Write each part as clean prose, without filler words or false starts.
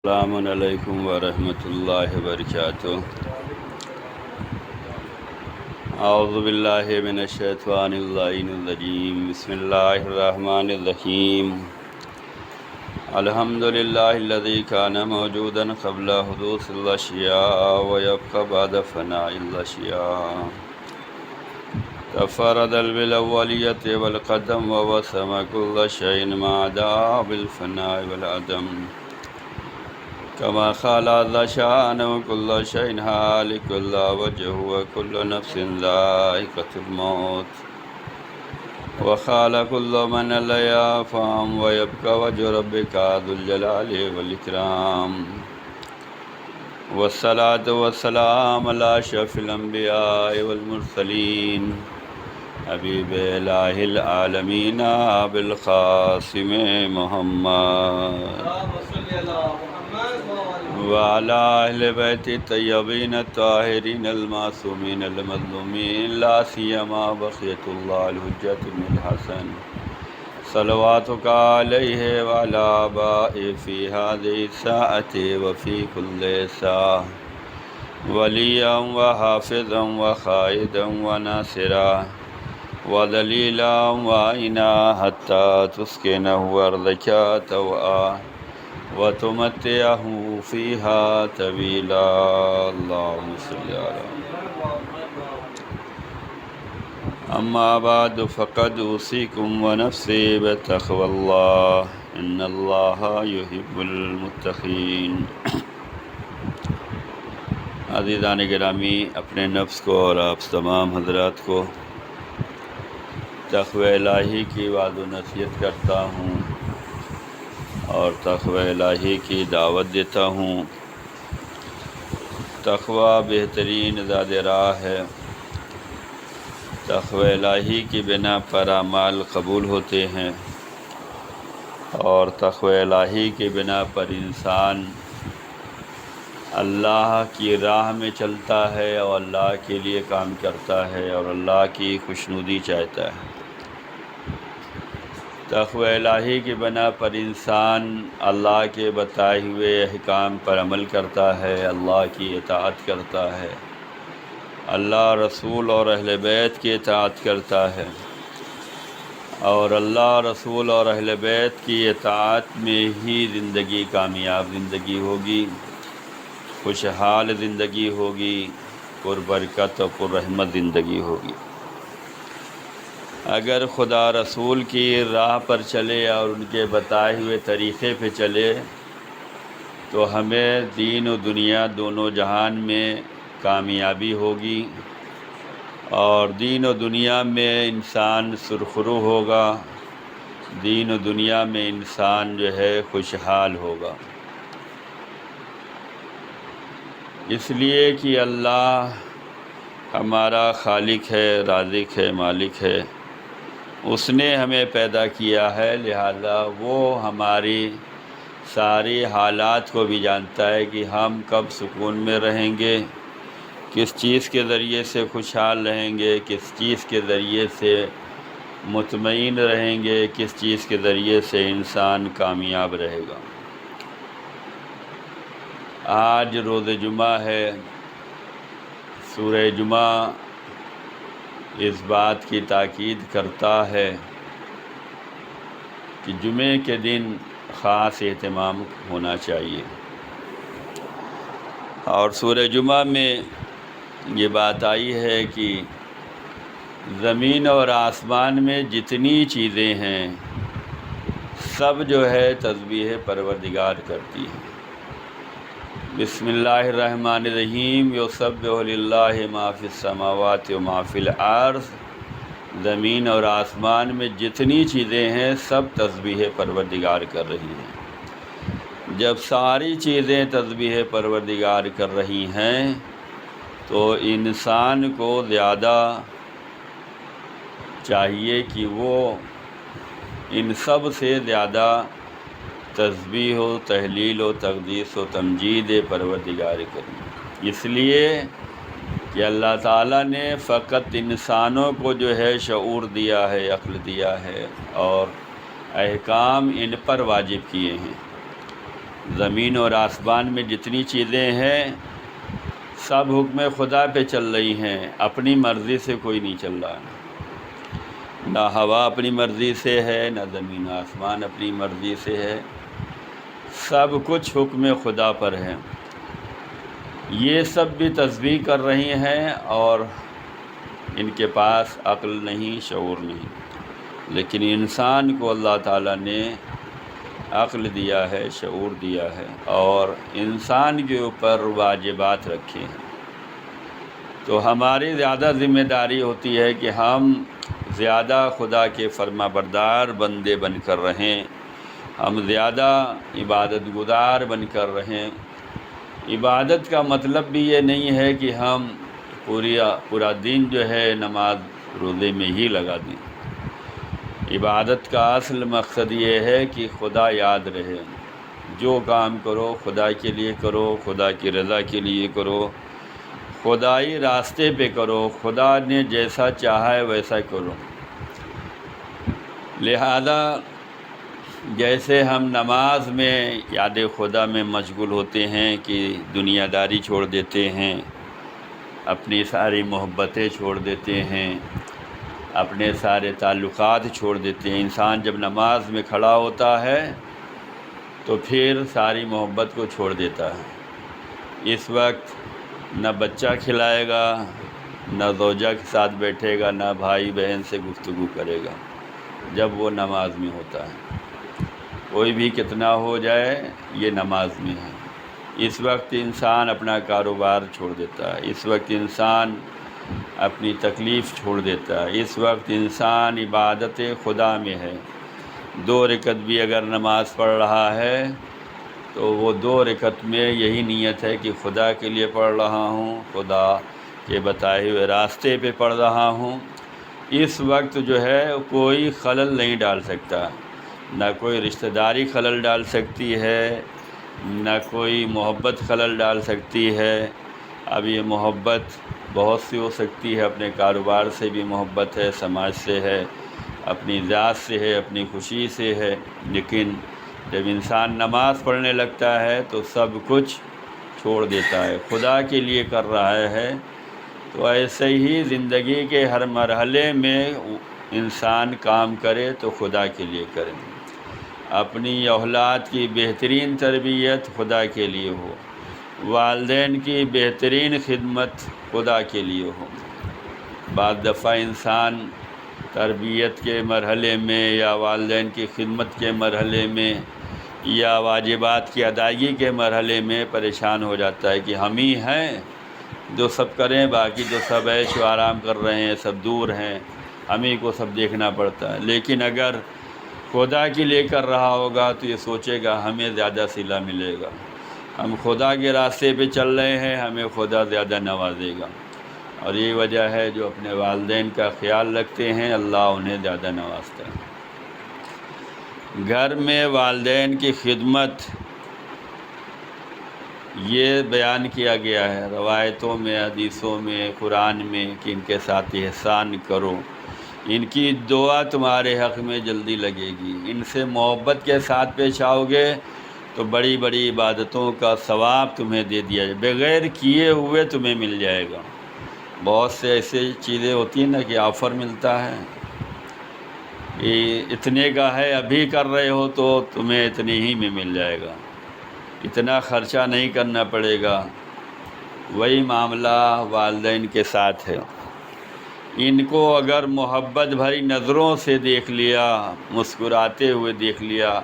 السلام علیکم ورحمۃ اللہ وبرکاتہ۔ اعوذ باللہ من الشیطان اللعین الرجیم، بسم اللہ الرحمن الرحیم۔ الحمد للہ الذی کان موجودا قبل حدوث الاشیاء ویبقى بعد فناء الاشیاء، تفرد بالاولیۃ والقدم ووسم كل شیء ما عدا بالفناء والعدم، كما قال ذا شأن كل شيء هالك إلا وجهه وكل نفس ذائقة الموت، وقال كل من عليها فان ويبقى وجه ربك ذو الجلال والإكرام، والصلاة والسلام على أشرف الأنبياء والمرسلين حبيب إله العالمين أبي القاسم محمد وعلى أهل بيت الطيبين الطاهرين المعصومين المظلومين، لا سيما بقية الله الحجة بن الحسن صلواتك عليه وعلى آبائه في هذه الساعة وفي كل ساعة، وليا وحافظا وقائدا وناصرا ودليلا وعينا حتى تسكنه أرضك طوعا وتمتعه فيها طويلا، اللهم صل على اما بعد فقد اوصيكم ونفسي بتقوى الله ان الله يحب المتقين۔ عزیزان گرامی، اپنے نفس کو اور آپ تمام حضرات کو تقوی الہی کی وعظ و نصیحت کرتا ہوں اور تقوی الہی کی دعوت دیتا ہوں۔ تقوی بہترین زاد راہ ہے۔ تقوی الہی کی بنا پر اعمال قبول ہوتے ہیں، اور تقوی الہی کی بنا پر انسان اللہ کی راہ میں چلتا ہے اور اللہ کے لیے کام کرتا ہے اور اللہ کی خوشنودی چاہتا ہے۔ تقوی الہی کی بنا پر انسان اللہ کے بتائے ہوئے احکام پر عمل کرتا ہے، اللہ کی اطاعت کرتا ہے، اللہ رسول اور اہل بیت کی اطاعت کرتا ہے، اور اللہ رسول اور اہل بیت کی اطاعت میں ہی زندگی کامیاب زندگی ہوگی، خوشحال زندگی ہوگی، پربرکت اور پررحمت زندگی ہوگی۔ اگر خدا رسول کی راہ پر چلے اور ان کے بتائے ہوئے طریقے پہ چلے تو ہمیں دین و دنیا دونوں جہان میں کامیابی ہوگی، اور دین و دنیا میں انسان سرخرو ہوگا، دین و دنیا میں انسان جو ہے خوشحال ہوگا۔ اس لیے کہ اللہ ہمارا خالق ہے، رازق ہے، مالک ہے، اس نے ہمیں پیدا کیا ہے، لہذا وہ ہماری ساری حالات کو بھی جانتا ہے کہ ہم کب سکون میں رہیں گے، کس چیز کے ذریعے سے خوشحال رہیں گے، کس چیز کے ذریعے سے مطمئن رہیں گے، کس چیز کے ذریعے سے انسان کامیاب رہے گا۔ آج روز جمعہ ہے۔ سورہ جمعہ اس بات کی تاکید کرتا ہے کہ جمعے کے دن خاص اہتمام ہونا چاہیے، اور سورہ جمعہ میں یہ بات آئی ہے کہ زمین اور آسمان میں جتنی چیزیں ہیں سب جو ہے تسبیح پروردگار کرتی ہیں۔ بسم اللہ الرحمن الرحیم، یسبح للہ ما فی السماوات و ما فی الارض، زمین اور آسمان میں جتنی چیزیں ہیں سب تسبیح پروردگار کر رہی ہیں۔ جب ساری چیزیں تسبیح پروردگار کر رہی ہیں تو انسان کو زیادہ چاہیے کہ وہ ان سب سے زیادہ تسبیح و تحلیل و تقدیس و تمجید پروردگار کریں، اس لیے کہ اللہ تعالیٰ نے فقط انسانوں کو جو ہے شعور دیا ہے، عقل دیا ہے، اور احکام ان پر واجب کیے ہیں۔ زمین اور آسمان میں جتنی چیزیں ہیں سب حکم خدا پہ چل رہی ہیں، اپنی مرضی سے کوئی نہیں چل رہا، نہ ہوا اپنی مرضی سے ہے، نہ زمین و آسمان اپنی مرضی سے ہے، سب کچھ حکم خدا پر ہے۔ یہ سب بھی تسبیح کر رہی ہیں اور ان کے پاس عقل نہیں، شعور نہیں، لیکن انسان کو اللہ تعالیٰ نے عقل دیا ہے، شعور دیا ہے اور انسان کے اوپر واجبات رکھے ہیں۔ تو ہماری زیادہ ذمہ داری ہوتی ہے کہ ہم زیادہ خدا کے فرما بردار بندے بن کر رہیں، ہم زیادہ عبادت گزار بن کر رہیں۔ عبادت کا مطلب بھی یہ نہیں ہے کہ ہم پورا دن جو ہے نماز روزے میں ہی لگا دیں۔ عبادت کا اصل مقصد یہ ہے کہ خدا یاد رہے، جو کام کرو خدا کے لیے کرو، خدا کی رضا کے لیے کرو، خدائی راستے پہ کرو، خدا نے جیسا چاہا ہے ویسا کرو۔ لہذا جیسے ہم نماز میں یاد خدا میں مشغول ہوتے ہیں کہ دنیا داری چھوڑ دیتے ہیں، اپنی ساری محبتیں چھوڑ دیتے ہیں، اپنے سارے تعلقات چھوڑ دیتے ہیں۔ انسان جب نماز میں کھڑا ہوتا ہے تو پھر ساری محبت کو چھوڑ دیتا ہے۔ اس وقت نہ بچہ کھلائے گا، نہ زوجہ کے ساتھ بیٹھے گا، نہ بھائی بہن سے گفتگو کرے گا جب وہ نماز میں ہوتا ہے۔ کوئی بھی کتنا ہو جائے یہ نماز میں ہے۔ اس وقت انسان اپنا کاروبار چھوڑ دیتا ہے، اس وقت انسان اپنی تکلیف چھوڑ دیتا ہے، اس وقت انسان عبادت خدا میں ہے۔ 2 رکعت بھی اگر نماز پڑھ رہا ہے تو وہ 2 رکعت میں یہی نیت ہے کہ خدا کے لیے پڑھ رہا ہوں، خدا کے بتائے ہوئے راستے پہ پڑھ رہا ہوں۔ اس وقت جو ہے کوئی خلل نہیں ڈال سکتا، نہ کوئی رشتہ داری خلل ڈال سکتی ہے، نہ کوئی محبت خلل ڈال سکتی ہے۔ اب یہ محبت بہت سی ہو سکتی ہے، اپنے کاروبار سے بھی محبت ہے، سماج سے ہے، اپنی ذات سے ہے، اپنی خوشی سے ہے، لیکن جب انسان نماز پڑھنے لگتا ہے تو سب کچھ چھوڑ دیتا ہے، خدا کے لیے کر رہا ہے۔ تو ایسے ہی زندگی کے ہر مرحلے میں انسان کام کرے تو خدا کے لیے کرے، اپنی اولاد کی بہترین تربیت خدا کے لیے ہو، والدین کی بہترین خدمت خدا کے لیے ہو۔ بعض دفعہ انسان تربیت کے مرحلے میں یا والدین کی خدمت کے مرحلے میں یا واجبات کی ادائیگی کے مرحلے میں پریشان ہو جاتا ہے کہ ہم ہی ہیں جو سب کریں، باقی جو سب عیش و آرام کر رہے ہیں سب دور ہیں، ہم ہی کو سب دیکھنا پڑتا ہے۔ لیکن اگر خدا کے لیے کر رہا ہوگا تو یہ سوچے گا ہمیں زیادہ صلہ ملے گا، ہم خدا کے راستے پہ چل رہے ہیں، ہمیں خدا زیادہ نوازے گا۔ اور یہی وجہ ہے جو اپنے والدین کا خیال رکھتے ہیں اللہ انہیں زیادہ نوازتا ہے۔ گھر میں والدین کی خدمت یہ بیان کیا گیا ہے روایتوں میں، حدیثوں میں، قرآن میں کہ ان کے ساتھ احسان کرو، ان کی دعا تمہارے حق میں جلدی لگے گی، ان سے محبت کے ساتھ پیش آؤ گے تو بڑی بڑی عبادتوں کا ثواب تمہیں دے دیا جائے، بغیر کیے ہوئے تمہیں مل جائے گا۔ بہت سے ایسی چیزیں ہوتی ہیں نا کہ آفر ملتا ہے کہ اتنے کا ہے، ابھی کر رہے ہو تو تمہیں اتنے ہی میں مل جائے گا، اتنا خرچہ نہیں کرنا پڑے گا۔ وہی معاملہ والدین کے ساتھ ہے، ان کو اگر محبت بھری نظروں سے دیکھ لیا، مسکراتے ہوئے دیکھ لیا،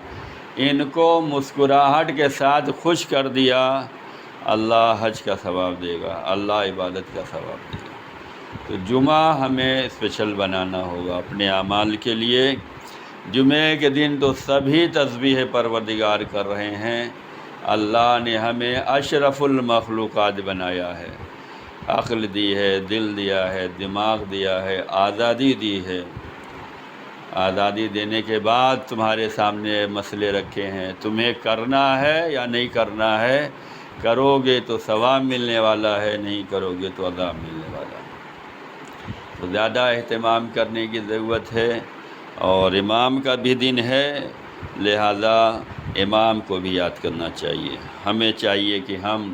ان کو مسکراہٹ کے ساتھ خوش کر دیا، اللہ حج کا ثواب دے گا، اللہ عبادت کا ثواب دے گا۔ تو جمعہ ہمیں اسپیشل بنانا ہوگا اپنے اعمال کے لیے۔ جمعے کے دن تو سبھی تسبیح پروردگار کر رہے ہیں، اللہ نے ہمیں اشرف المخلوقات بنایا ہے، عقل دی ہے، دل دیا ہے، دماغ دیا ہے، آزادی دی ہے۔ آزادی دینے کے بعد تمہارے سامنے مسئلے رکھے ہیں، تمہیں کرنا ہے یا نہیں کرنا ہے، کرو گے تو ثواب ملنے والا ہے، نہیں کرو گے تو عذاب ملنے والا ہے۔ تو زیادہ اہتمام کرنے کی ضرورت ہے، اور امام کا بھی دن ہے، لہذا امام کو بھی یاد کرنا چاہیے۔ ہمیں چاہیے کہ ہم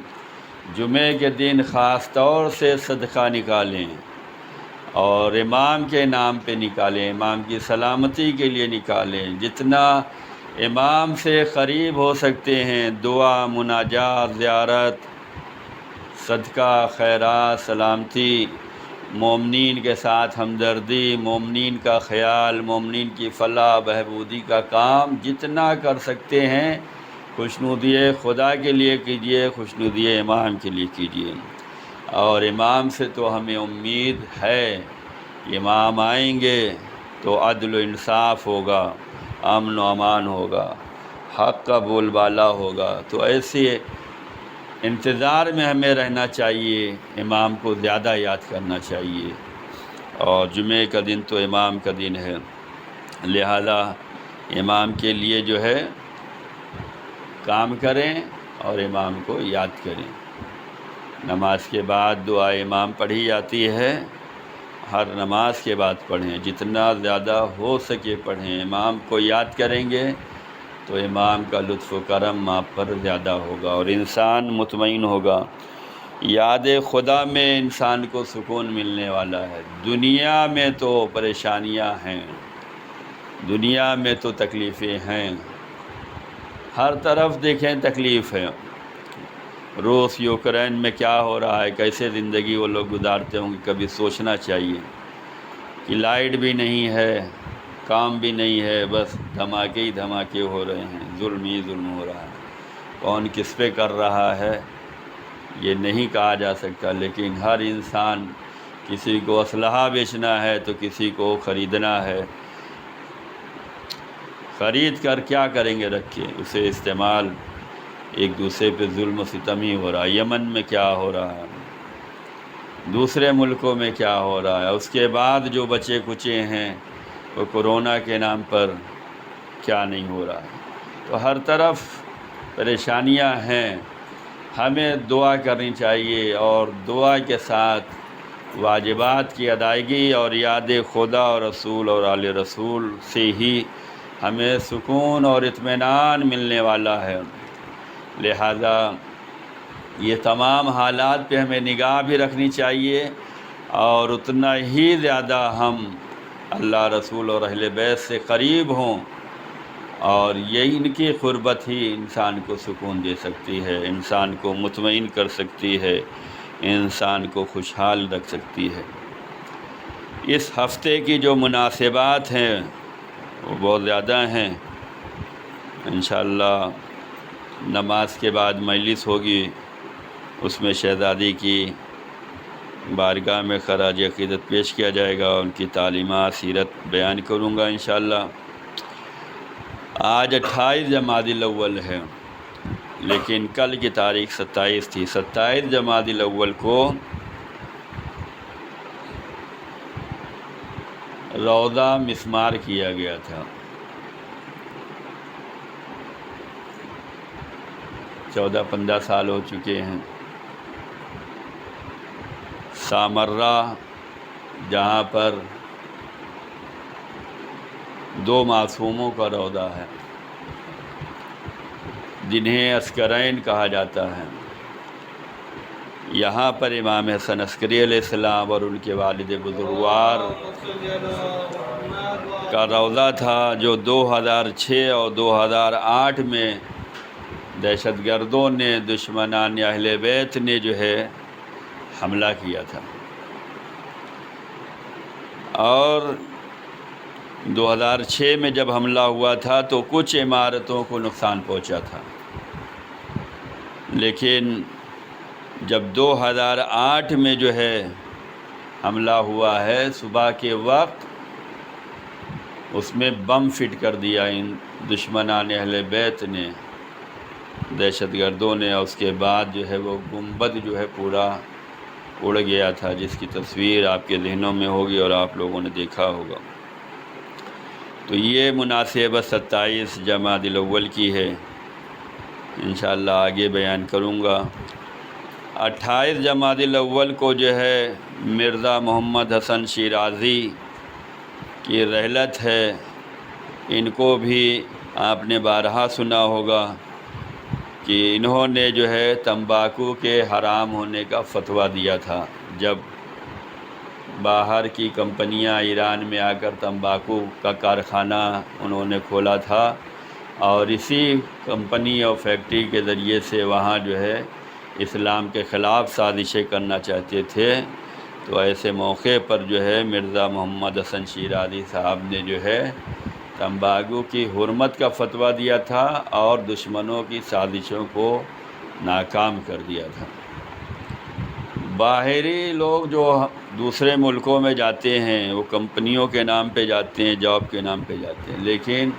جمعے کے دن خاص طور سے صدقہ نکالیں اور امام کے نام پہ نکالیں، امام کی سلامتی کے لیے نکالیں، جتنا امام سے قریب ہو سکتے ہیں دعا، مناجات، زیارت، صدقہ، خیرات، سلامتی، مومنین کے ساتھ ہمدردی، مومنین کا خیال، مومنین کی فلاح بہبودی کا کام جتنا کر سکتے ہیں خوشنودی خدا کے لیے کیجیے، خوشنودی امام کے لیے کیجیے۔ اور امام سے تو ہمیں امید ہے کہ امام آئیں گے تو عدل و انصاف ہوگا، امن و امان ہوگا، حق کا بول بالا ہوگا۔ تو ایسے انتظار میں ہمیں رہنا چاہیے، امام کو زیادہ یاد کرنا چاہیے۔ اور جمعے کا دن تو امام کا دن ہے، لہذا امام کے لیے جو ہے کام کریں اور امام کو یاد کریں۔ نماز کے بعد دعا امام پڑھی جاتی ہے، ہر نماز کے بعد پڑھیں، جتنا زیادہ ہو سکے پڑھیں۔ امام کو یاد کریں گے تو امام کا لطف و کرم آپ پر زیادہ ہوگا اور انسان مطمئن ہوگا۔ یاد خدا میں انسان کو سکون ملنے والا ہے۔ دنیا میں تو پریشانیاں ہیں، دنیا میں تو تکلیفیں ہیں، ہر طرف دیکھیں تکلیف ہے۔ روس یوکرین میں کیا ہو رہا ہے، کیسے زندگی وہ لوگ گزارتے ہوں گے، کبھی سوچنا چاہیے کہ لائٹ بھی نہیں ہے، کام بھی نہیں ہے، بس دھماکے ہی دھماکے ہو رہے ہیں، ظلم ہی ظلم ہو رہا ہے۔ کون کس پہ کر رہا ہے یہ نہیں کہا جا سکتا، لیکن ہر انسان، کسی کو اسلحہ بیچنا ہے تو کسی کو خریدنا ہے، خرید کر کیا کریں گے رکھ کے، اسے استعمال، ایک دوسرے پہ ظلم و ستم ہی ہو رہا ہے۔ یمن میں کیا ہو رہا ہے، دوسرے ملکوں میں کیا ہو رہا ہے، اس کے بعد جو بچے کچے ہیں وہ کرونا کے نام پر کیا نہیں ہو رہا ہے۔ تو ہر طرف پریشانیاں ہیں، ہمیں دعا کرنی چاہیے اور دعا کے ساتھ واجبات کی ادائیگی اور یاد خدا اور رسول اور آل رسول سے ہی ہمیں سکون اور اطمینان ملنے والا ہے۔ لہذا یہ تمام حالات پہ ہمیں نگاہ بھی رکھنی چاہیے اور اتنا ہی زیادہ ہم اللہ رسول اور اہل بیت سے قریب ہوں، اور یہ ان کی قربت ہی انسان کو سکون دے سکتی ہے، انسان کو مطمئن کر سکتی ہے، انسان کو خوشحال رکھ سکتی ہے۔ اس ہفتے کی جو مناسبات ہیں وہ بہت زیادہ ہیں۔ انشاءاللہ نماز کے بعد مجلس ہوگی، اس میں شہزادی کی بارگاہ میں خراج عقیدت پیش کیا جائے گا، ان کی تعلیمات سیرت بیان کروں گا انشاءاللہ۔ آج 28 جمادی الاول ہے، لیکن کل کی تاریخ 27 تھی۔ 27 جمادی الاول کو روضہ مسمار کیا گیا تھا۔ 14-15 سال ہو چکے ہیں۔ سامرہ جہاں پر 2 معصوموں کا روضہ ہے، جنہیں عسکرین کہا جاتا ہے، یہاں پر امام حسن عسکری علیہ السلام اور ان کے والد بزرگوار کا روضہ تھا، جو 2006 اور 2008 میں دہشت گردوں نے، دشمنان اہل بیت نے جو ہے حملہ کیا تھا، اور 2006 میں جب حملہ ہوا تھا تو کچھ عمارتوں کو نقصان پہنچا تھا، لیکن جب 2008 میں جو ہے حملہ ہوا ہے صبح کے وقت، اس میں بم فٹ کر دیا ان دشمنان اہل بیت نے، دہشت گردوں نے، اور اس کے بعد جو ہے وہ گنبد جو ہے پورا اڑ گیا تھا، جس کی تصویر آپ کے ذہنوں میں ہوگی اور آپ لوگوں نے دیکھا ہوگا۔ تو یہ مناسبت 27 جمادی الاول کی ہے، انشاءاللہ آگے بیان کروں گا۔ 28 جمادی الاول کو جو ہے مرزا محمد حسن شیرازی کی رحلت ہے، ان کو بھی آپ نے بارہا سنا ہوگا کہ انہوں نے جو ہے تمباکو کے حرام ہونے کا فتویٰ دیا تھا، جب باہر کی کمپنیاں ایران میں آ کر تمباکو کا کارخانہ انہوں نے کھولا تھا، اور اسی کمپنی اور فیکٹری کے ذریعے سے وہاں جو ہے اسلام کے خلاف سازشیں کرنا چاہتے تھے۔ تو ایسے موقع پر جو ہے مرزا محمد حسن شیرازی صاحب نے جو ہے تمباکو کی حرمت کا فتویٰ دیا تھا اور دشمنوں کی سازشوں کو ناکام کر دیا تھا۔ باہری لوگ جو دوسرے ملکوں میں جاتے ہیں وہ کمپنیوں کے نام پہ جاتے ہیں، جاب کے نام پہ جاتے ہیں، لیکن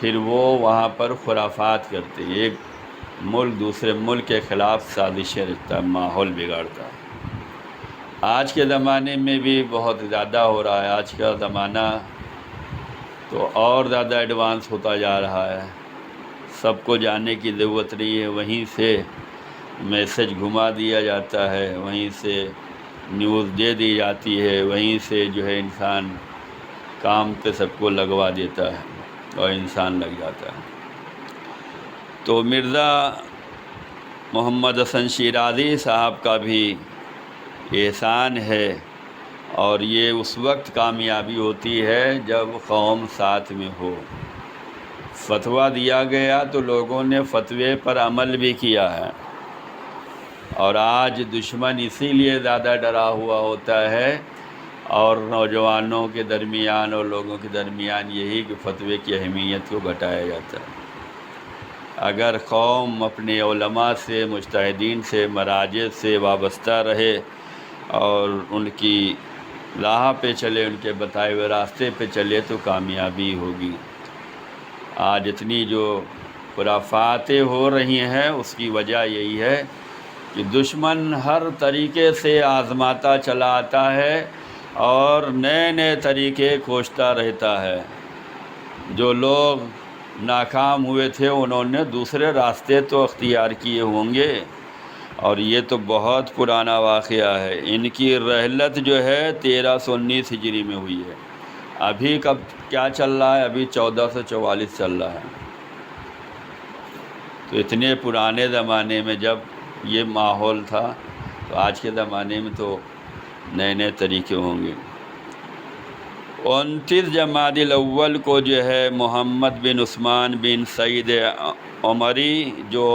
پھر وہ وہاں پر خرافات کرتے ہیں، ایک ملک دوسرے ملک کے خلاف سازشیں رچتا ہے، ماحول بگاڑتا ہے۔ آج کے زمانے میں بھی بہت زیادہ ہو رہا ہے، آج کا زمانہ تو اور زیادہ ایڈوانس ہوتا جا رہا ہے، سب کو جاننے کی ضرورت نہیں ہے، وہیں سے میسج گھما دیا جاتا ہے، وہیں سے نیوز دے دی جاتی ہے، وہیں سے جو ہے انسان کام پہ سب کو لگوا دیتا ہے اور انسان لگ جاتا ہے۔ تو مرزا محمد حسن شیرازی صاحب کا بھی احسان ہے، اور یہ اس وقت کامیابی ہوتی ہے جب قوم ساتھ میں ہو۔ فتویٰ دیا گیا تو لوگوں نے فتوے پر عمل بھی کیا ہے، اور آج دشمن اسی لیے زیادہ ڈرا ہوا ہوتا ہے، اور نوجوانوں کے درمیان اور لوگوں کے درمیان یہی کہ فتوے کی اہمیت کو گھٹایا جاتا ہے۔ اگر قوم اپنے علماء سے، مجتہدین سے، مراجع سے وابستہ رہے اور ان کی راہ پہ چلے، ان کے بتائے ہوئے راستے پہ چلے تو کامیابی ہوگی۔ آج اتنی جو خرافاتیں ہو رہی ہیں اس کی وجہ یہی ہے کہ دشمن ہر طریقے سے آزماتا چلا آتا ہے اور نئے نئے طریقے کھوجتا رہتا ہے۔ جو لوگ ناکام ہوئے تھے انہوں نے دوسرے راستے تو اختیار کیے ہوں گے، اور یہ تو بہت پرانا واقعہ ہے۔ ان کی رحلت جو ہے 1319 ہجری میں ہوئی ہے، ابھی کب کیا چل رہا ہے؟ ابھی 1444 چل رہا ہے۔ تو اتنے پرانے زمانے میں جب یہ ماحول تھا تو آج کے زمانے میں تو نئے نئے طریقے ہوں گے۔ 29 جمادی الاول کو جو ہے محمد بن عثمان بن سعید عمری جو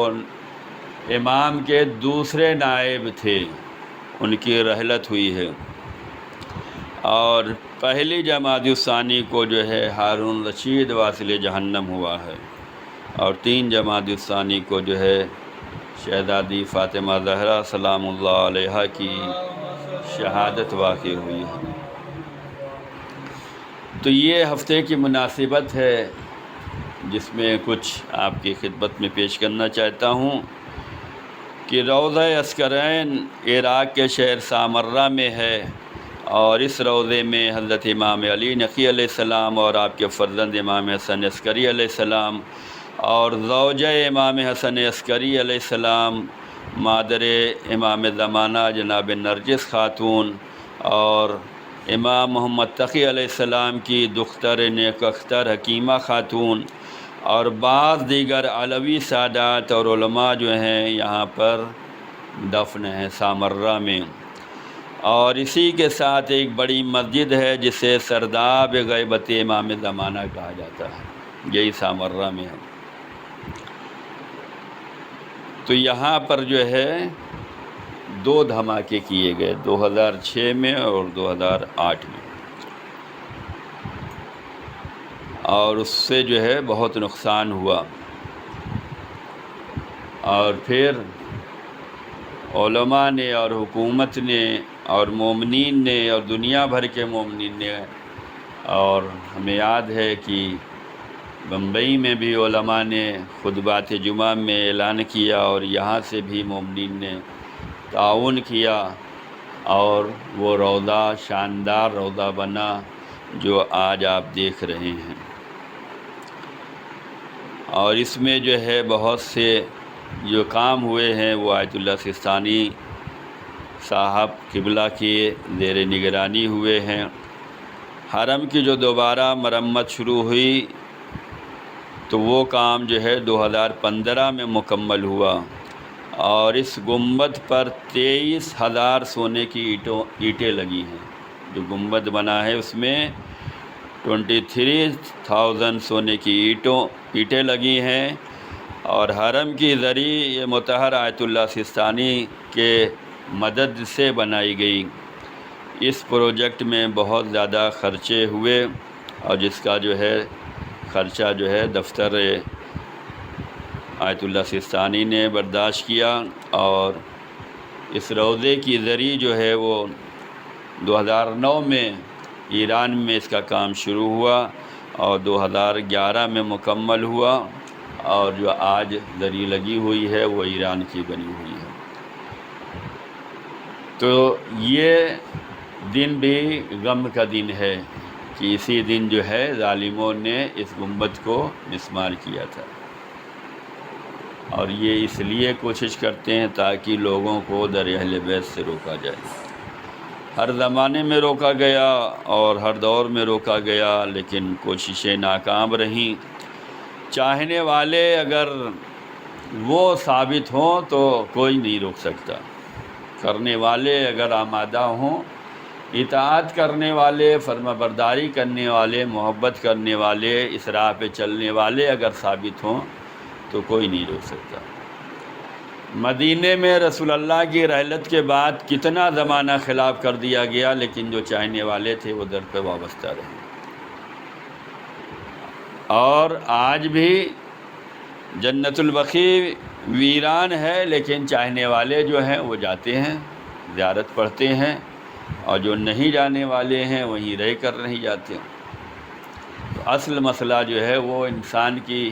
امام کے دوسرے نائب تھے، ان کی رحلت ہوئی ہے، اور پہلی جمادی الثانی کو جو ہے ہارون رشید واصل جہنم ہوا ہے، اور 3 جمادی الثانی کو جو ہے شہزادی فاطمہ زہرا سلام اللہ علیہا کی شہادت واقع ہوئی ہے۔ تو یہ ہفتے کی مناسبت ہے جس میں کچھ آپ کی خدمت میں پیش کرنا چاہتا ہوں کہ روضہ عسکرین عراق کے شہر سامرہ میں ہے، اور اس روضے میں حضرت امام علی نقی علیہ السلام اور آپ کے فرزند امام حسن عسکری علیہ السلام اور زوجہ امام حسن عسکری علیہ السلام مادر امام زمانہ جناب نرجس خاتون اور امام محمد تقی علیہ السلام کی دختر نیک اختر حکیمہ خاتون اور بعض دیگر علوی سادات اور علماء جو ہیں یہاں پر دفن ہیں سامرہ میں۔ اور اسی کے ساتھ ایک بڑی مسجد ہے جسے سرداب غیبت امام زمانہ کہا جاتا ہے، یہی سامرہ میں ہے۔ تو یہاں پر جو ہے 2 دھماکے کیے گئے، 2006 میں اور 2008 میں، اور اس سے جو ہے بہت نقصان ہوا، اور پھر علماء نے اور حکومت نے اور مومنین نے اور دنیا بھر کے مومنین نے، اور ہمیں یاد ہے کہ بمبئی میں بھی علماء نے خطبات جمعہ میں اعلان کیا، اور یہاں سے بھی مومنین نے تعاون کیا، اور وہ روضہ شاندار روضہ بنا جو آج آپ دیکھ رہے ہیں۔ اور اس میں جو ہے بہت سے جو کام ہوئے ہیں وہ آیت اللہ سستانی صاحب قبلہ کی زیر نگرانی ہوئے ہیں۔ حرم کی جو دوبارہ مرمت شروع ہوئی تو وہ کام جو ہے 2015 میں مکمل ہوا، اور اس گنبد پر 23,000 سونے کی اینٹیں لگی ہیں۔ جو گنبد بنا ہے اس میں 23,000 سونے کی اینٹیں لگی ہیں، اور حرم کی زری یہ مطہر آیت اللہ سستانی کے مدد سے بنائی گئی۔ اس پروجیکٹ میں بہت زیادہ خرچے ہوئے، اور جس کا جو ہے خرچہ جو ہے دفتر آیت اللہ سستانی نے برداشت کیا، اور اس روضے کی زری جو ہے وہ 2009 میں ایران میں اس کا کام شروع ہوا، اور 2011 میں مکمل ہوا، اور جو آج زری لگی ہوئی ہے وہ ایران کی بنی ہوئی ہے۔ تو یہ دن بھی غم کا دن ہے کہ اسی دن جو ہے ظالموں نے اس گنبد کو مسمار کیا تھا، اور یہ اس لیے کوشش کرتے ہیں تاکہ لوگوں کو در اہل بیت سے روکا جائے۔ ہر زمانے میں روکا گیا اور ہر دور میں روکا گیا، لیکن کوششیں ناکام رہیں۔ چاہنے والے اگر وہ ثابت ہوں تو کوئی نہیں روک سکتا، کرنے والے اگر آمادہ ہوں، اطاعت کرنے والے، فرما برداری کرنے والے، محبت کرنے والے، اس راہ پہ چلنے والے اگر ثابت ہوں تو کوئی نہیں روک سکتا۔ مدینے میں رسول اللہ کی رحلت کے بعد کتنا زمانہ خلاف کر دیا گیا، لیکن جو چاہنے والے تھے وہ در پہ وابستہ رہے۔ اور آج بھی جنت البقیع ویران ہے، لیکن چاہنے والے جو ہیں وہ جاتے ہیں، زیارت پڑھتے ہیں، اور جو نہیں جانے والے ہیں وہیں رہ کر نہیں جاتے۔ تو اصل مسئلہ جو ہے وہ انسان کی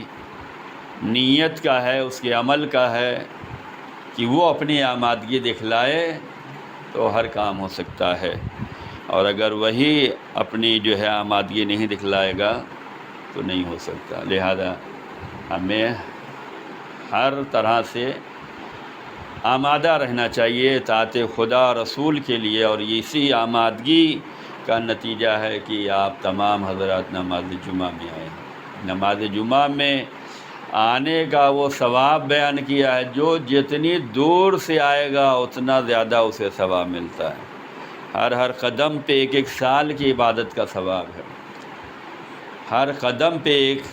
نیت کا ہے، اس کے عمل کا ہے، کہ وہ اپنی آمادگی دکھلائے تو ہر کام ہو سکتا ہے، اور اگر وہی اپنی جو ہے آمادگی نہیں دکھلائے گا تو نہیں ہو سکتا۔ لہذا ہمیں ہر طرح سے آمادہ رہنا چاہیے اطاعت خدا رسول کے لیے، اور اسی آمادگی کا نتیجہ ہے کہ آپ تمام حضرات نماز جمعہ میں آئے۔ نماز جمعہ میں آنے کا وہ ثواب بیان کیا ہے، جو جتنی دور سے آئے گا اتنا زیادہ اسے ثواب ملتا ہے۔ ہر قدم پہ ایک سال کی عبادت کا ثواب ہے، ہر قدم پہ ایک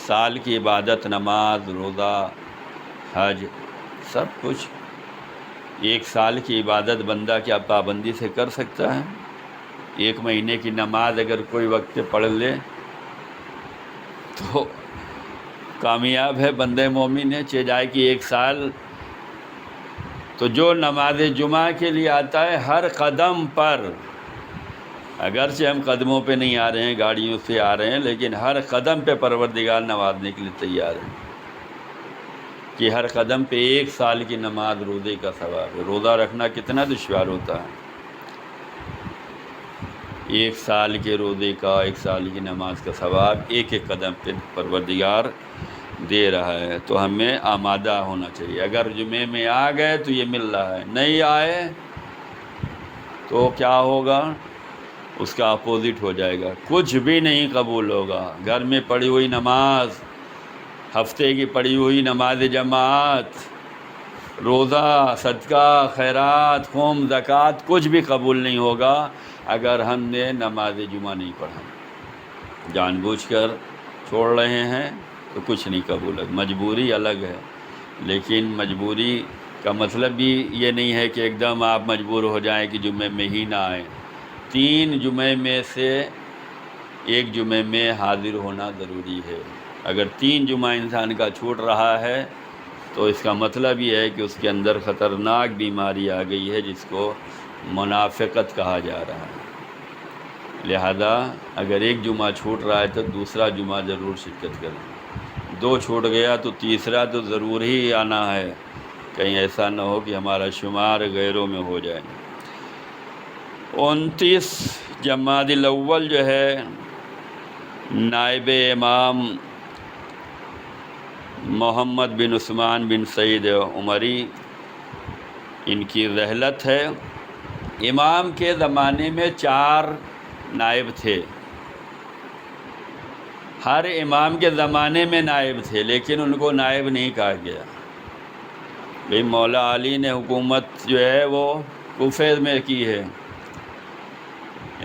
سال کی عبادت، نماز، روزہ، حج، سب کچھ ایک سال کی عبادت بندہ کیا پابندی سے کر سکتا ہے؟ ایک مہینے کی نماز اگر کوئی وقت پہ پڑھ لے تو کامیاب ہے بندہ مومن ہے، چہ جائے کہ ایک سال۔ تو جو نماز جمعہ کے لیے آتا ہے ہر قدم پر، اگرچہ ہم قدموں پہ نہیں آ رہے ہیں، گاڑیوں سے آ رہے ہیں، لیکن ہر قدم پہ پروردگار نوازنے کے لیے تیار ہے، کہ ہر قدم پہ ایک سال کی نماز روزے کا ثواب ہے۔ روزہ رکھنا کتنا دشوار ہوتا ہے، ایک سال کے روزے کا، ایک سال کی نماز کا ثواب ایک ایک قدم پہ پروردگار دے رہا ہے۔ تو ہمیں آمادہ ہونا چاہیے۔ اگر جمعے میں آ گئے تو یہ مل رہا ہے، نہیں آئے تو کیا ہوگا؟ اس کا اپوزٹ ہو جائے گا، کچھ بھی نہیں قبول ہوگا۔ گھر میں پڑھی ہوئی نماز، ہفتے کی پڑھی ہوئی نماز جماعت، روزہ، صدقہ، خیرات، خم، زکوٰۃ، کچھ بھی قبول نہیں ہوگا اگر ہم نے نماز جمعہ نہیں پڑھا۔ جان بوجھ کر چھوڑ رہے ہیں تو کچھ نہیں قبول ہے۔ مجبوری الگ ہے، لیکن مجبوری کا مطلب بھی یہ نہیں ہے کہ ایک دم آپ مجبور ہو جائیں کہ جمعے میں ہی نہ آئیں۔ 3 جمعے میں سے ایک جمعے میں حاضر ہونا ضروری ہے۔ اگر 3 جمعہ انسان کا چھوٹ رہا ہے تو اس کا مطلب یہ ہے کہ اس کے اندر خطرناک بیماری آ گئی ہے، جس کو منافقت کہا جا رہا ہے۔ لہذا اگر ایک جمعہ چھوٹ رہا ہے تو دوسرا جمعہ ضرور شرکت کریں، 2 چھوٹ گیا تو تیسرا تو ضرور ہی آنا ہے، کہیں ایسا نہ ہو کہ ہمارا شمار غیروں میں ہو جائے۔ 29 جمادی الاول جو ہے نائب امام محمد بن عثمان بن سعید عمری ان کی رحلت ہے۔ امام کے زمانے میں 4 نائب تھے، ہر امام کے زمانے میں نائب تھے، لیکن ان کو نائب نہیں کہا گیا۔ بھئی مولا علی نے حکومت جو ہے وہ کوفہ میں کی ہے،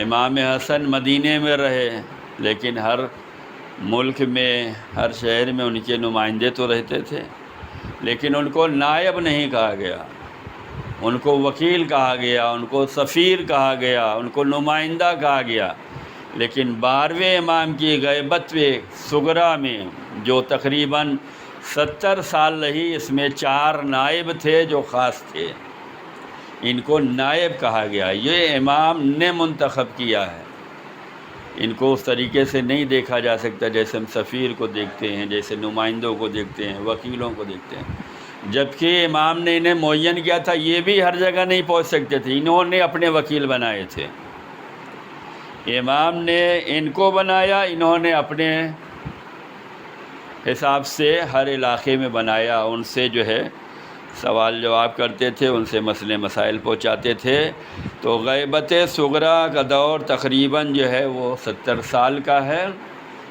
امام حسن مدینے میں رہے، لیکن ہر ملک میں، ہر شہر میں ان کے نمائندے تو رہتے تھے، لیکن ان کو نائب نہیں کہا گیا، ان کو وکیل کہا گیا، ان کو سفیر کہا گیا، ان کو نمائندہ کہا گیا۔ لیکن 12ویں امام کی غیبت صغریٰ میں جو تقریباً 70 سال رہی، اس میں 4 نائب تھے جو خاص تھے، ان کو نائب کہا گیا۔ یہ امام نے منتخب کیا ہے، ان کو اس طریقے سے نہیں دیکھا جا سکتا جیسے ہم سفیر کو دیکھتے ہیں، جیسے نمائندوں کو دیکھتے ہیں، وکیلوں کو دیکھتے ہیں۔ جبکہ امام نے انہیں معین کیا تھا، یہ بھی ہر جگہ نہیں پہنچ سکتے تھے، انہوں نے اپنے وکیل بنائے تھے۔ امام نے ان کو بنایا، انہوں نے اپنے حساب سے ہر علاقے میں بنایا، ان سے جو ہے سوال جواب کرتے تھے، ان سے مسئلے مسائل پہنچاتے تھے۔ تو غیبت صغریٰ کا دور تقریباً جو ہے وہ 70 سال کا ہے۔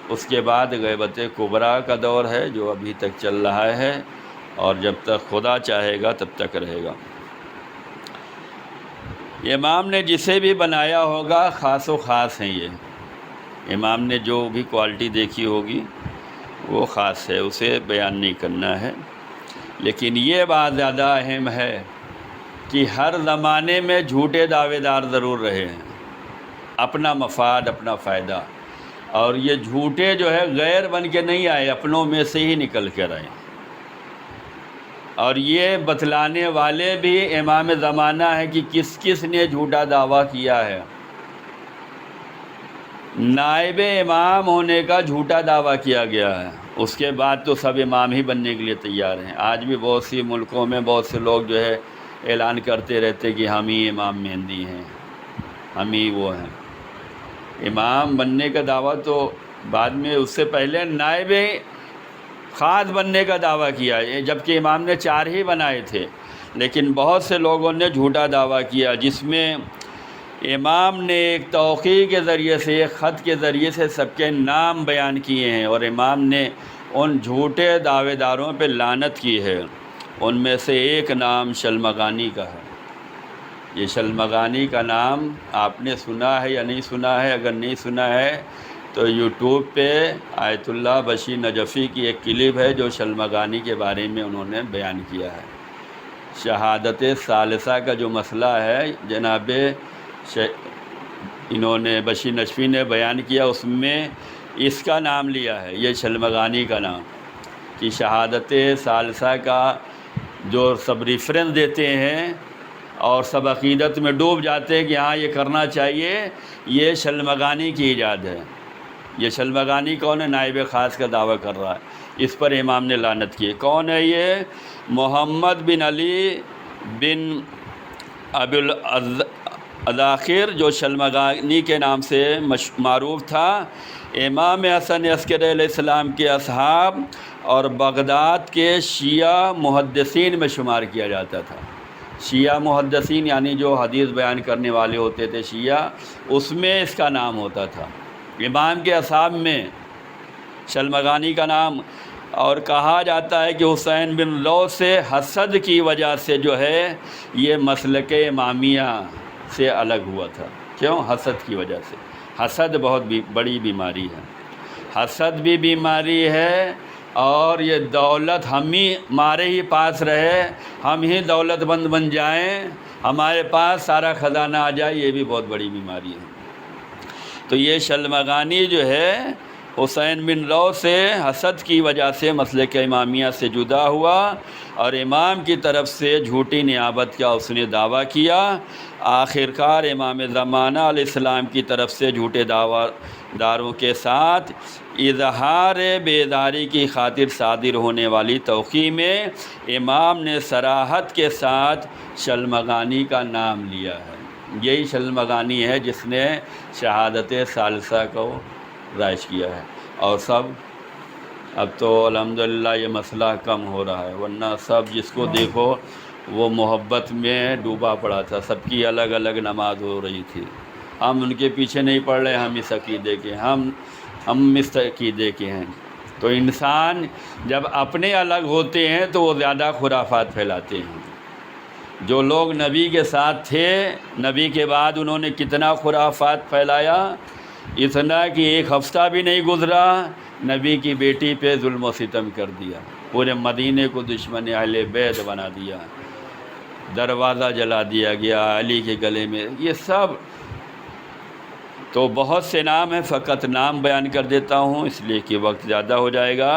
اس کے بعد غیبت کبریٰ کا دور ہے جو ابھی تک چل رہا ہے، اور جب تک خدا چاہے گا تب تک رہے گا۔ امام نے جسے بھی بنایا ہوگا خاص و خاص ہیں، یہ امام نے جو بھی کوالٹی دیکھی ہوگی وہ خاص ہے، اسے بیان نہیں کرنا ہے۔ لیکن یہ بات زیادہ اہم ہے کہ ہر زمانے میں جھوٹے دعوے دار ضرور رہے ہیں، اپنا مفاد، اپنا فائدہ، اور یہ جھوٹے جو ہے غیر بن کے نہیں آئے، اپنوں میں سے ہی نکل کر آئے۔ اور یہ بتلانے والے بھی امام زمانہ ہے کہ کس کس نے جھوٹا دعویٰ کیا ہے۔ نائب امام ہونے کا جھوٹا دعویٰ کیا گیا ہے، اس کے بعد تو سب امام ہی بننے کے لیے تیار ہیں۔ آج بھی بہت سی ملکوں میں بہت سے لوگ جو ہے اعلان کرتے رہتے کہ ہم ہی امام مہدی ہیں، ہم ہی وہ ہیں۔ امام بننے کا دعویٰ تو بعد میں، اس سے پہلے نائب خاص بننے کا دعویٰ کیا ہے، جبکہ امام نے 4 ہی بنائے تھے، لیکن بہت سے لوگوں نے جھوٹا دعویٰ کیا، جس میں امام نے ایک توقیع کے ذریعے سے، ایک خط کے ذریعے سے سب کے نام بیان کیے ہیں، اور امام نے ان جھوٹے دعوے داروں پہ لعنت کی ہے۔ ان میں سے ایک نام شلمغانی کا ہے۔ یہ شلمغانی کا نام آپ نے سنا ہے یا نہیں سنا ہے؟ اگر نہیں سنا ہے تو یوٹیوب پہ آیت اللہ بشیر نجفی کی ایک کلپ ہے جو شلمغانی کے بارے میں انہوں نے بیان کیا ہے۔ شہادت ثالثہ کا جو مسئلہ ہے جناب انہوں نے بشیر نجفی نے بیان کیا، اس میں اس کا نام لیا ہے، یہ شلمغانی کا نام، کہ شہادت ثالثہ کا جو سب ریفرنس دیتے ہیں اور سب عقیدت میں ڈوب جاتے ہیں کہ ہاں یہ کرنا چاہیے، یہ شلمغانی کی ایجاد ہے۔ یہ شلمغانی کون ہے؟ نائب خاص کا دعویٰ کر رہا ہے، اس پر امام نے لعنت کی۔ کون ہے یہ؟ محمد بن علی بن ابی الاذاخر، جو شلمغانی کے نام سے معروف تھا، امام حسن عسکری علیہ السلام کے اصحاب اور بغداد کے شیعہ محدثین میں شمار کیا جاتا تھا۔ شیعہ محدثین یعنی جو حدیث بیان کرنے والے ہوتے تھے شیعہ، اس میں اس کا نام ہوتا تھا، امام کے اصحاب میں شلمغانی کا نام۔ اور کہا جاتا ہے کہ حسین بن لو سے حسد کی وجہ سے جو ہے یہ مسلک امامیہ سے الگ ہوا تھا۔ کیوں؟ حسد کی وجہ سے۔ حسد بہت بڑی بیماری ہے، حسد بھی بیماری ہے، اور یہ دولت ہمارے ہی پاس رہے، ہم ہی دولت مند بن جائیں، ہمارے پاس سارا خزانہ آ جائے، یہ بھی بہت بڑی بیماری ہے۔ تو یہ شلمغانی جو ہے حسین بن لو سے حسد کی وجہ سے مسلک امامیہ سے جدا ہوا، اور امام کی طرف سے جھوٹی نیابت کا اس نے دعویٰ کیا۔ آخرکار امام زمانہ علیہ السلام کی طرف سے جھوٹے دعویٰ داروں کے ساتھ اظہار بیداری کی خاطر صادر ہونے والی توقیع میں امام نے صراحت کے ساتھ شلمغانی کا نام لیا ہے۔ یہی شلمغانی ہے جس نے شہادت ثالثہ کو رائج کیا ہے، اور سب اب تو الحمدللہ یہ مسئلہ کم ہو رہا ہے، ورنہ سب جس کو دیکھو وہ محبت میں ڈوبا پڑا تھا، سب کی الگ الگ نماز ہو رہی تھی۔ ہم ان کے پیچھے نہیں پڑھ رہے، ہم اس عقیدے کے، ہم ہم اس عقیدے کے ہیں۔ تو انسان جب اپنے الگ ہوتے ہیں تو وہ زیادہ خرافات پھیلاتے ہیں۔ جو لوگ نبی کے ساتھ تھے، نبی کے بعد انہوں نے کتنا خرافات پھیلایا، اتنا کہ ایک ہفتہ بھی نہیں گزرا نبی کی بیٹی پہ ظلم و ستم کر دیا، پورے مدینے کو دشمن اہل بیت بنا دیا، دروازہ جلا دیا گیا علی کے گلے میں، یہ سب تو بہت سے نام ہیں، فقط نام بیان کر دیتا ہوں اس لیے کہ وقت زیادہ ہو جائے گا۔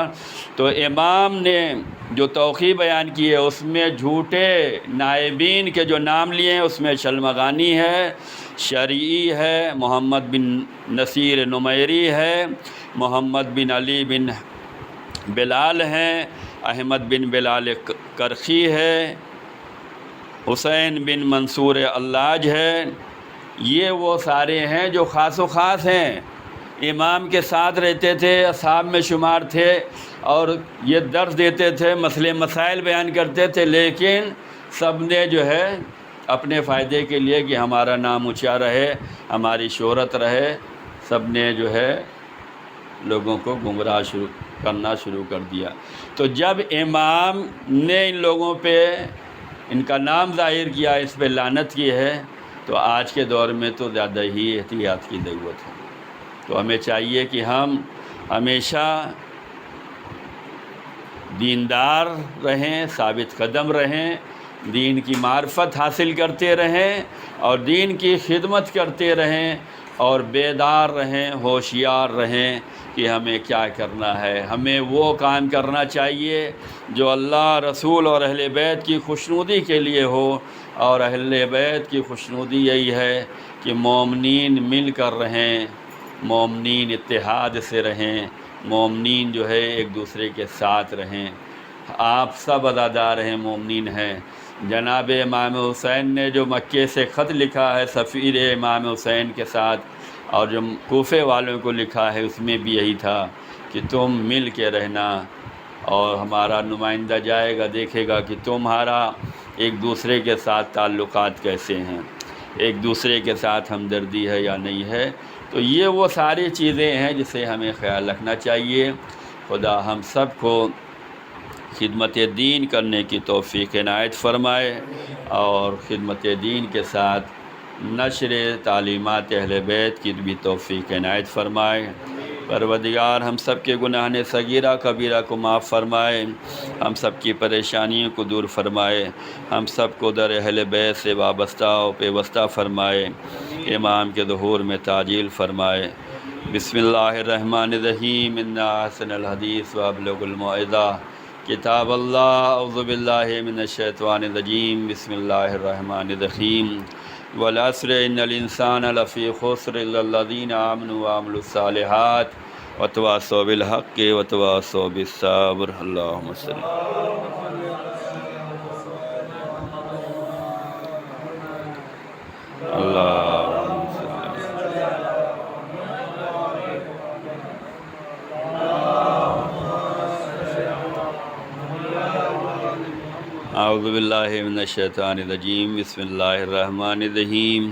تو امام نے جو توقیع بیان کی ہے اس میں جھوٹے نائبین کے جو نام لیے ہیں اس میں شلمغانی ہے، شریعی ہے، محمد بن نصیر نمیری ہے، محمد بن علی بن بلال ہیں، احمد بن بلال کرخی ہے، حسین بن منصور اللاج ہے۔ یہ وہ سارے ہیں جو خاص و خاص ہیں، امام کے ساتھ رہتے تھے، اصحاب میں شمار تھے اور یہ درس دیتے تھے، مسئلے مسائل بیان کرتے تھے، لیکن سب نے جو ہے اپنے فائدے کے لیے کہ ہمارا نام اونچا رہے، ہماری شہرت رہے، سب نے جو ہے لوگوں کو گمراہ کرنا شروع کر دیا۔ تو جب امام نے ان لوگوں پہ ان کا نام ظاہر کیا، اس پہ لعنت کی ہے، تو آج کے دور میں تو زیادہ ہی احتیاط کی ضرورت ہے۔ تو ہمیں چاہیے کہ ہم ہمیشہ دیندار رہیں، ثابت قدم رہیں، دین کی معرفت حاصل کرتے رہیں اور دین کی خدمت کرتے رہیں اور بیدار رہیں، ہوشیار رہیں کہ ہمیں کیا کرنا ہے۔ ہمیں وہ کام کرنا چاہیے جو اللہ، رسول اور اہل بیت کی خوشنودی کے لیے ہو، اور اہل بیت کی خوشنودی یہی ہے کہ مومنین مل کر رہیں، مومنین اتحاد سے رہیں، مومنین جو ہے ایک دوسرے کے ساتھ رہیں۔ آپ سب عزادار ہیں، مومنین ہیں۔ جناب امام حسین نے جو مکے سے خط لکھا ہے سفیر امام حسین کے ساتھ، اور جو کوفے والوں کو لکھا ہے، اس میں بھی یہی تھا کہ تم مل کے رہنا، اور ہمارا نمائندہ جائے گا دیکھے گا کہ تمہارا ایک دوسرے کے ساتھ تعلقات کیسے ہیں، ایک دوسرے کے ساتھ ہمدردی ہے یا نہیں ہے۔ تو یہ وہ ساری چیزیں ہیں جسے ہمیں خیال رکھنا چاہیے۔ خدا ہم سب کو خدمت دین کرنے کی توفیق عنایت فرمائے اور خدمت دین کے ساتھ نشر تعلیمات اہل بیت کی بھی توفیق عنایت فرمائے۔ پروردگار ہم سب کے گناہ صغیرہ کبیرہ کو معاف فرمائے، ہم سب کی پریشانیوں کو دور فرمائے، ہم سب کو در اہل بیت سے وابستہ و پیوستہ فرمائے، امام کے ظہور میں تعجیل فرمائے۔ بسم اللہ الرحمن الرحیم، انا احسن الحدیث وابلغ الموعظہ کتاب اللہ، اعوذ باللہ من الشیطان الرجیم، بسم اللہ الرحمن الرحیم، والعصر ان الانسان لفی خسر الا الذین آمنوا وعملوا الصالحات وتواصوا بالحق وتواصوا بالصبر۔ اللہم صل اللہم صل اعوذ باللہ من الشیطان الرجیم، بسم اللہ الرحمن الرحیم،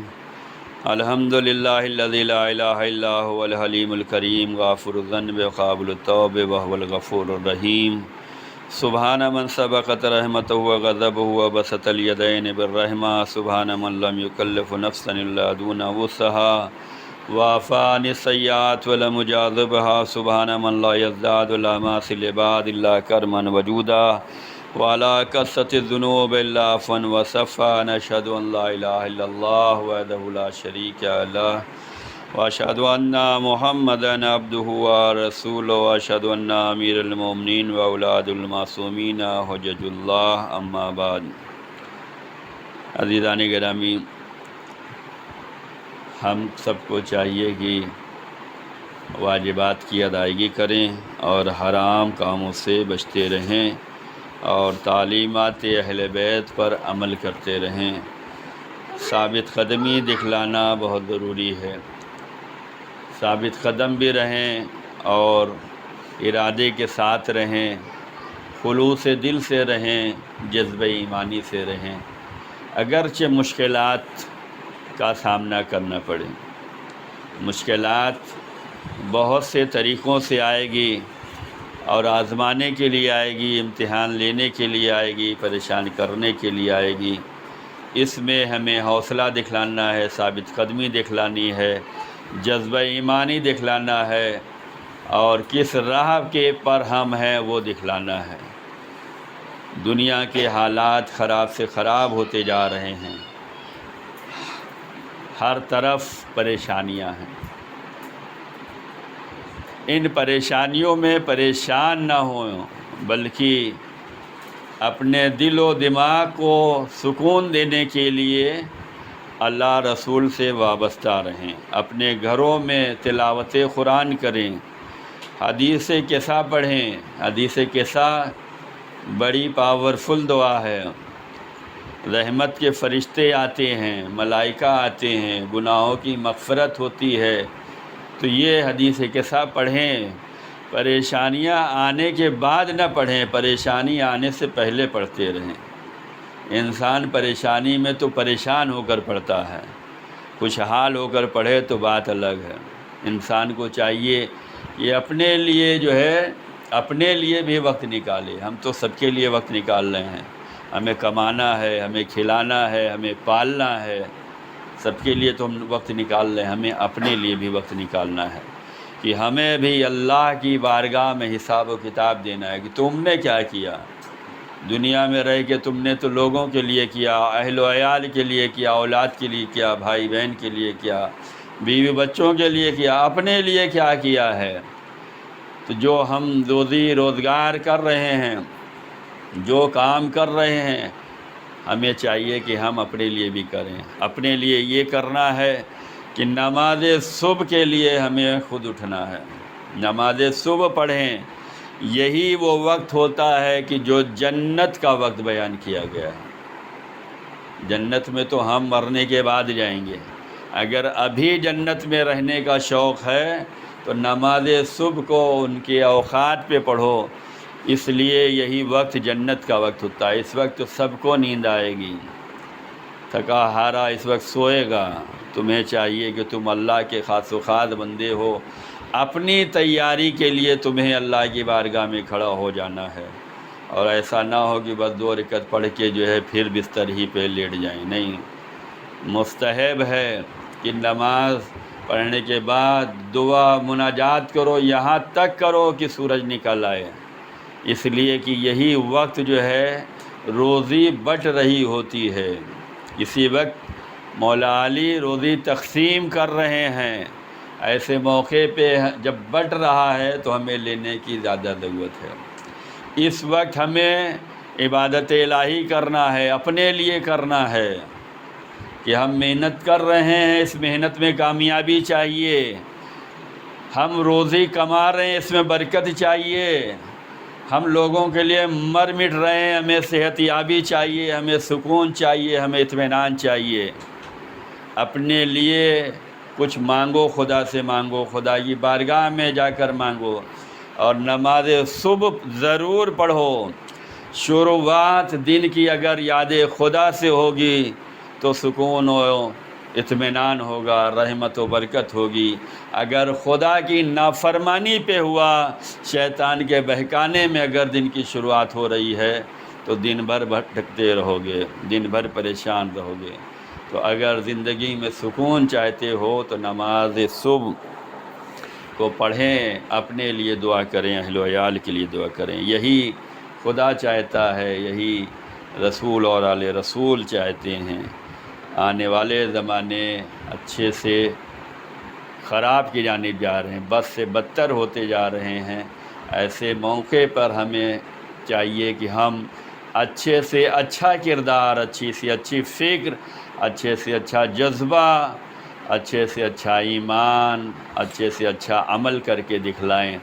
الحمدللہ الذی لا الہ الا هو الحلیم الکریم، غافر الذنب وقابل التوب وهو الغفور الرحیم، سبحان من سبقت رحمتہ وغضبہ وبسط الیدین بالرحمہ، سبحان من لم یکلف نفسا الا دون وسعها وعفا عن السیئات ولم یجاذبها، سبحان من لا یزداد الاماس العباد الا کرما وجودا وعلى كثرة الذنوب إلا عفوا وصفا، نشهد أن لا إله إلا الله وحده لا شريك له وأشهد أن محمدا عبده ورسوله وأشهد أن أمير المؤمنين وأولاد المعصومين حجج الله، أما بعد۔ عزیزان گرامی، ہم سب کو چاہیے کہ واجبات کی ادائیگی کریں اور حرام کاموں سے بچتے رہیں اور تعلیمات اہل بیت پر عمل کرتے رہیں۔ ثابت قدمی دکھلانا بہت ضروری ہے، ثابت قدم بھی رہیں اور ارادے کے ساتھ رہیں، خلوص دل سے رہیں، جذبہ ایمانی سے رہیں، اگرچہ مشکلات کا سامنا کرنا پڑے۔ مشکلات بہت سے طریقوں سے آئے گی، اور آزمانے کے لیے آئے گی، امتحان لینے کے لیے آئے گی، پریشان کرنے کے لیے آئے گی۔ اس میں ہمیں حوصلہ دکھلانا ہے، ثابت قدمی دکھلانی ہے، جذبہ ایمانی دکھلانا ہے، اور کس راہ کے پر ہم ہیں وہ دکھلانا ہے۔ دنیا کے حالات خراب سے خراب ہوتے جا رہے ہیں، ہر طرف پریشانیاں ہیں۔ ان پریشانیوں میں پریشان نہ ہوں، بلکہ اپنے دل و دماغ کو سکون دینے کے لیے اللہ رسول سے وابستہ رہیں، اپنے گھروں میں تلاوت قرآن کریں، حدیث قصہ پڑھیں۔ حدیث قصہ بڑی پاورفل دعا ہے، رحمت کے فرشتے آتے ہیں، ملائکہ آتے ہیں، گناہوں کی مغفرت ہوتی ہے۔ تو یہ حدیث قصہ پڑھیں، پریشانیاں آنے کے بعد نہ پڑھیں، پریشانی آنے سے پہلے پڑھتے رہیں۔ انسان پریشانی میں تو پریشان ہو کر پڑھتا ہے، خوشحال ہو کر پڑھے تو بات الگ ہے۔ انسان کو چاہیے کہ اپنے لیے اپنے لیے بھی وقت نکالے۔ ہم تو سب کے لیے وقت نکال رہے ہیں، ہمیں کمانا ہے، ہمیں کھلانا ہے، ہمیں پالنا ہے، سب کے لیے تو ہم وقت نکال رہے ہیں، ہمیں اپنے لیے بھی وقت نکالنا ہے کہ ہمیں بھی اللہ کی بارگاہ میں حساب و کتاب دینا ہے کہ تم نے کیا کیا دنیا میں رہ کے۔ تم نے تو لوگوں کے لیے کیا، اہل و عیال کے لیے کیا، اولاد کے لیے کیا، بھائی بہن کے لیے کیا، بیوی بچوں کے لیے کیا، اپنے لیے کیا کیا ہے؟ تو جو ہم روزی روزگار کر رہے ہیں، جو کام کر رہے ہیں، ہمیں چاہیے کہ ہم اپنے لیے بھی کریں۔ اپنے لیے یہ کرنا ہے کہ نماز صبح کے لیے ہمیں خود اٹھنا ہے، نماز صبح پڑھیں۔ یہی وہ وقت ہوتا ہے کہ جو جنت کا وقت بیان کیا گیا ہے۔ جنت میں تو ہم مرنے کے بعد جائیں گے، اگر ابھی جنت میں رہنے کا شوق ہے تو نماز صبح کو ان کے اوقات پہ پڑھو، اس لیے یہی وقت جنت کا وقت ہوتا ہے۔ اس وقت سب کو نیند آئے گی، تھکا ہارا اس وقت سوئے گا۔ تمہیں چاہیے کہ تم اللہ کے خاص و خاص بندے ہو، اپنی تیاری کے لیے تمہیں اللہ کی بارگاہ میں کھڑا ہو جانا ہے، اور ایسا نہ ہو کہ بس 2 رکعت پڑھ کے پھر بستر ہی پہ لیٹ جائیں۔ نہیں، مستحب ہے کہ نماز پڑھنے کے بعد دعا مناجات کرو، یہاں تک کرو کہ سورج نکل آئے، اس لیے کہ یہی وقت روزی بٹ رہی ہوتی ہے۔ اسی وقت مولا علی روزی تقسیم کر رہے ہیں، ایسے موقع پہ جب بٹ رہا ہے تو ہمیں لینے کی زیادہ ضرورت ہے۔ اس وقت ہمیں عبادت الہی کرنا ہے، اپنے لیے کرنا ہے کہ ہم محنت کر رہے ہیں، اس محنت میں کامیابی چاہیے، ہم روزی کما رہے ہیں، اس میں برکت چاہیے، ہم لوگوں کے لیے مر مٹ رہے ہیں، ہمیں صحت یابی چاہیے، ہمیں سکون چاہیے، ہمیں اطمینان چاہیے۔ اپنے لیے کچھ مانگو، خدا سے مانگو، خدا کی بارگاہ میں جا کر مانگو، اور نماز صبح ضرور پڑھو۔ شروعات دن کی اگر یاد خدا سے ہوگی تو سکون و اطمینان ہوگا، رحمت و برکت ہوگی۔ اگر خدا کی نافرمانی پہ ہوا، شیطان کے بہکانے میں اگر دن کی شروعات ہو رہی ہے تو دن بھر بھٹکتے رہو گے، دن بھر پریشان رہو گے۔ تو اگر زندگی میں سکون چاہتے ہو تو نماز صبح کو پڑھیں، اپنے لیے دعا کریں، اہل و عیال کے لیے دعا کریں۔ یہی خدا چاہتا ہے، یہی رسول اور آل رسول چاہتے ہیں۔ آنے والے زمانے اچھے سے خراب کی جانب جا رہے ہیں، بد سے بدتر ہوتے جا رہے ہیں۔ ایسے موقع پر ہمیں چاہیے کہ ہم اچھے سے اچھا کردار، اچھی سے اچھی فکر، اچھے سے اچھا جذبہ، اچھے سے اچھا ایمان، اچھے سے اچھا عمل کر کے دکھلائیں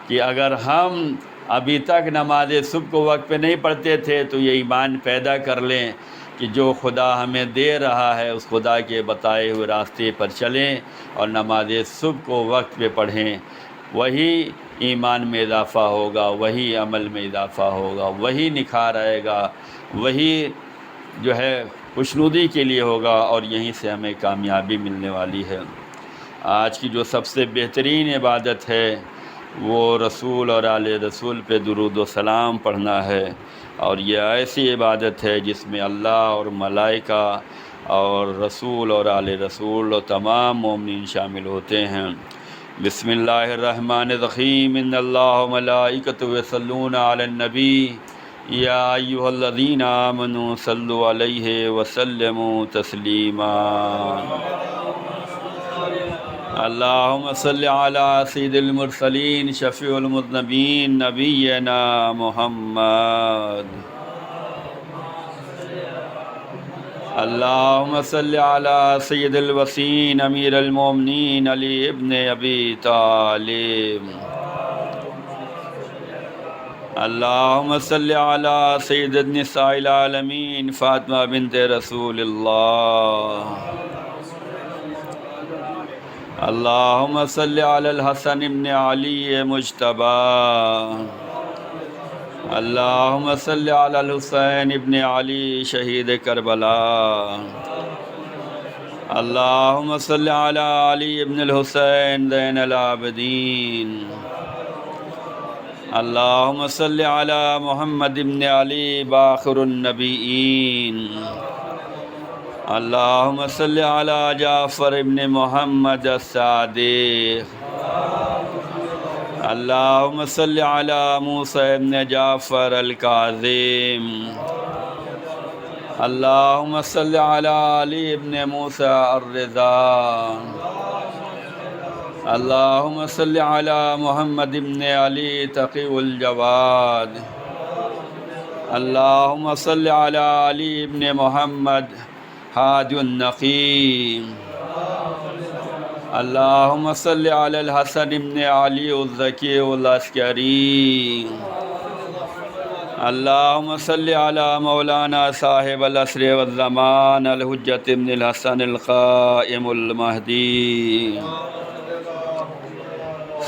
کہ اگر ہم ابھی تک نماز صبح کو وقت پہ نہیں پڑھتے تھے تو یہ ایمان پیدا کر لیں کہ جو خدا ہمیں دے رہا ہے اس خدا کے بتائے ہوئے راستے پر چلیں اور نماز صبح کو وقت پہ پڑھیں۔ وہی ایمان میں اضافہ ہوگا، وہی عمل میں اضافہ ہوگا، وہی نکھار آئے گا، وہی خوشنودی کے لیے ہوگا، اور یہیں سے ہمیں کامیابی ملنے والی ہے۔ آج کی جو سب سے بہترین عبادت ہے وہ رسول اور آل رسول پہ درود و سلام پڑھنا ہے، اور یہ ایسی عبادت ہے جس میں اللہ اور ملائکہ اور رسول اور آل رسول اور تمام مومنین شامل ہوتے ہیں۔ بسم اللہ الرحمن الرحیم، ان اللہ و ملائکتہ یصلون علی النبی یا ایھا الذین آمنوا صلوا علیہ وسلموا تسلیما۔ اللہم صل علی سید المرسلین شفیع المذنبین نبینا محمد۔ اللہم صل علی سید الوصین امیر المومنین علی ابن ابی طالب۔ اللہم صل علی سید النساء العالمین فاطمہ بنت رسول اللہ۔ اللہم صل علی الحسن بن علی مجتبی۔ اللہم صل علی الحسین بن علی شہید کربلا۔ اللہم صل علی علی بن الحسین زین العابدین۔ اللہم صل علی محمد بن علی باخر النبیین۔ اللہم صل علی جعفر بن محمد الصادق۔ اللہم صل علی موسیٰ بن جعفر الکاظم۔ اللہم صل علی علی بن موسیٰ الرضا۔ اللہم صل علی محمد بن علی تقی الجواد۔ اللہم صل علی علی بن محمد ہادی النقی۔ اللہم صل علی الحسن بن علی الزکی العسکری۔ اللہم صل علی مولانا صاحب العصر والزمان الحجۃ بن الحسن القائم المہدی۔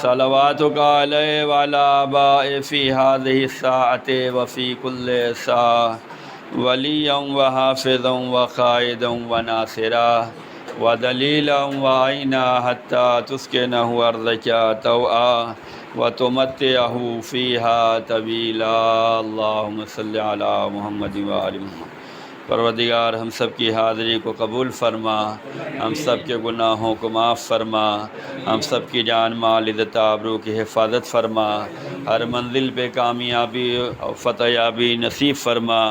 صلواتک علیہ وعلی آبائہ فی ہذہ الساعۃ وفی کل ساعۃ ولیًا وحافظا وقائدا وناصرا ودلیلا وعینا حتی تسکنہ ارضک طوعا وتمتعہ فیہا طویلا۔ اللہم صل علی محمد وآل محمد۔ پروردگار ہم سب کی حاضری کو قبول فرما، ہم سب کے گناہوں کو معاف فرما، ہم سب کی جان مال عزت آبرو کی حفاظت فرما، ہر منزل پہ کامیابی اور فتح یابی نصیب فرما۔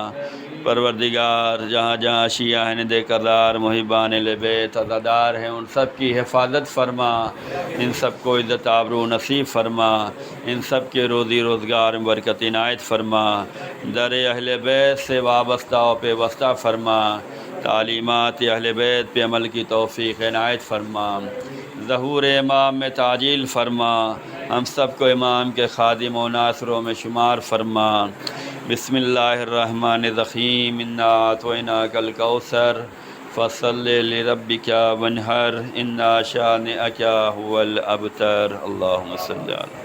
پروردگار جہاں جہاں شیعہ ہند کردار محبان اہل بیت عزادار ہیں ان سب کی حفاظت فرما، ان سب کو عزت آبرو نصیب فرما، ان سب کے روزی روزگار میں برکت عنایت فرما، در اہل بیت سے وابستہ و پیوستہ فرما، تعلیمات اہل بیت پہ عمل کی توفیق عنایت فرما، ظہور امام میں تعجیل فرما، ہم سب کو امام کے خادم و ناصروں میں شمار فرما۔ بسم اللہ الرحمن الرحیم، انا اعطیناک الکوثر فصل لربک وانحر ان شانئک هو الابتر۔ اللہم صل علی